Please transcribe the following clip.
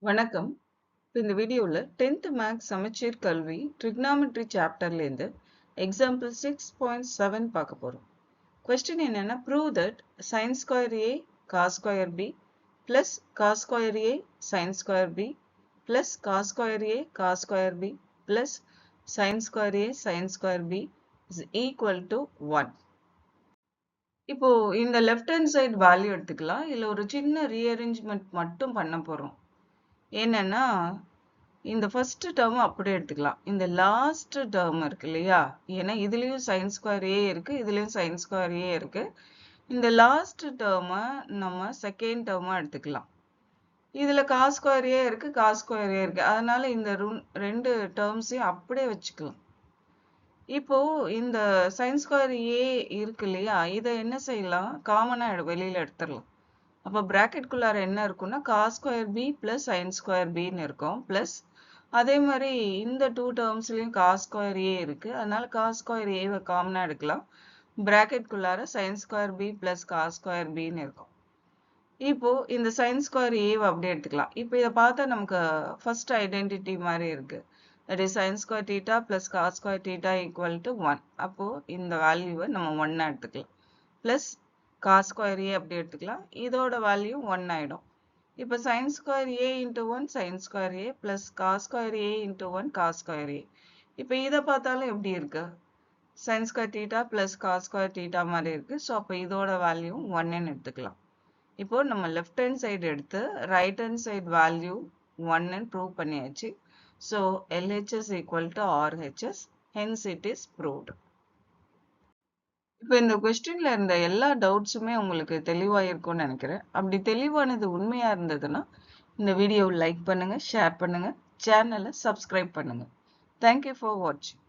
வணக்கம். இந்த வீடியோல 10th மேக்ஸ் சமச்சீர் கல்வி ட்ரிக்னாமெட்ரி சாப்டர்ல இருந்து எக்ஸாம்பிள் 6.7 பார்க்க போறோம். கொஸ்டின் என்னன்னா prove that sin square a cos square b plus cos square a sin square b plus cos square a cos square b plus sin square a sin square b is equal to 1. இப்போ இந்த left hand side value எடுத்துக்கலாம். இதுல ஒரு சின்ன rearrangement மட்டும் பண்ண போறோம். என்னன்னா இந்த ஃபர்ஸ்ட் டேர்ம் அப்படியே எடுத்துக்கலாம். இந்த லாஸ்ட் டேர்ம் இருக்கு இல்லையா? ஏன்னா இதுலயும் சைன் ஸ்கொயர் ஏ இருக்கு, இதுலயும் சைன் ஸ்கொயர் ஏ இருக்கு. இந்த லாஸ்ட் டேர்மை நம்ம செகண்ட் டேர்மா எடுத்துக்கலாம். இதுல காஸ் ஸ்கொயர் ஏ இருக்கு, காஸ் ஸ்கொயர் ஏ இருக்கு. அதனால இந்த ரெண்டு டேர்ம்ஸையும் அப்படியே வச்சுக்கலாம். இப்போ இந்த சைன் ஸ்கொயர் ஏ இருக்கு இல்லையா? இதை என்ன செய்யலாம்? காமனா வெளியில எடுத்துடலாம். அப்போ பிராக்கெட்குள்ளார என்ன இருக்கும்னா cos square B plus sine square பின்னு இருக்கும். பிளஸ் அதே மாதிரி இந்த டூ டேர்ம்ஸ்லயும் காஸ் ஸ்கொயர் ஏ இருக்கு. அதனால காஸ் ஸ்கொயர் ஏவை காமனா எடுக்கலாம். பிராக்கெட்குள்ளார sine square B plus cos square பின்னு இருக்கும். இப்போ இந்த சைன் ஸ்கொயர் ஏவை அப்படியே எடுத்துக்கலாம். இப்போ இதை பார்த்தா நமக்கு ஃபர்ஸ்ட் ஐடென்டிட்டி மாதிரி இருக்கு. That is sine square theta plus cos square theta equal to 1. அப்போ இந்த வேல்யூவை நம்ம 1 எடுத்துக்கலாம். பிளஸ் காஸ் ஸ்கொயர் ஏ அப்படி எடுத்துக்கலாம். இதோட வேல்யூ 1 ஆயிடும். இப்போ sine square A into 1 sine square A plus cos square A into 1 cos square A. இப்போ இதை பார்த்தாலும் எப்படி இருக்கு? Sine square theta plus cos square theta மாதிரி இருக்கு. ஸோ அப்போ இதோட வேல்யூ 1ன்னு எடுத்துக்கலாம். இப்போ நம்ம லெஃப்ட் ஹேண்ட் சைடு எடுத்து ரைட் ஹேண்ட் சைடு வேல்யூ 1ன்னு ப்ரூவ் பண்ணியாச்சு. So LHS equal to RHS, hence it is proved. இப்போ இந்த கொஸ்டின்ல இருந்த எல்லா டவுட்ஸுமே உங்களுக்கு தெளிவா இருக்கும்னு நினைக்கிறேன். அப்படி தெளிவானது உண்மையா இருந்ததுன்னா இந்த வீடியோவை லைக் பண்ணுங்க, ஷேர் பண்ணுங்க, சேனலை சப்ஸ்கிரைப் பண்ணுங்க. தேங்க்யூ ஃபார் வாட்சிங்.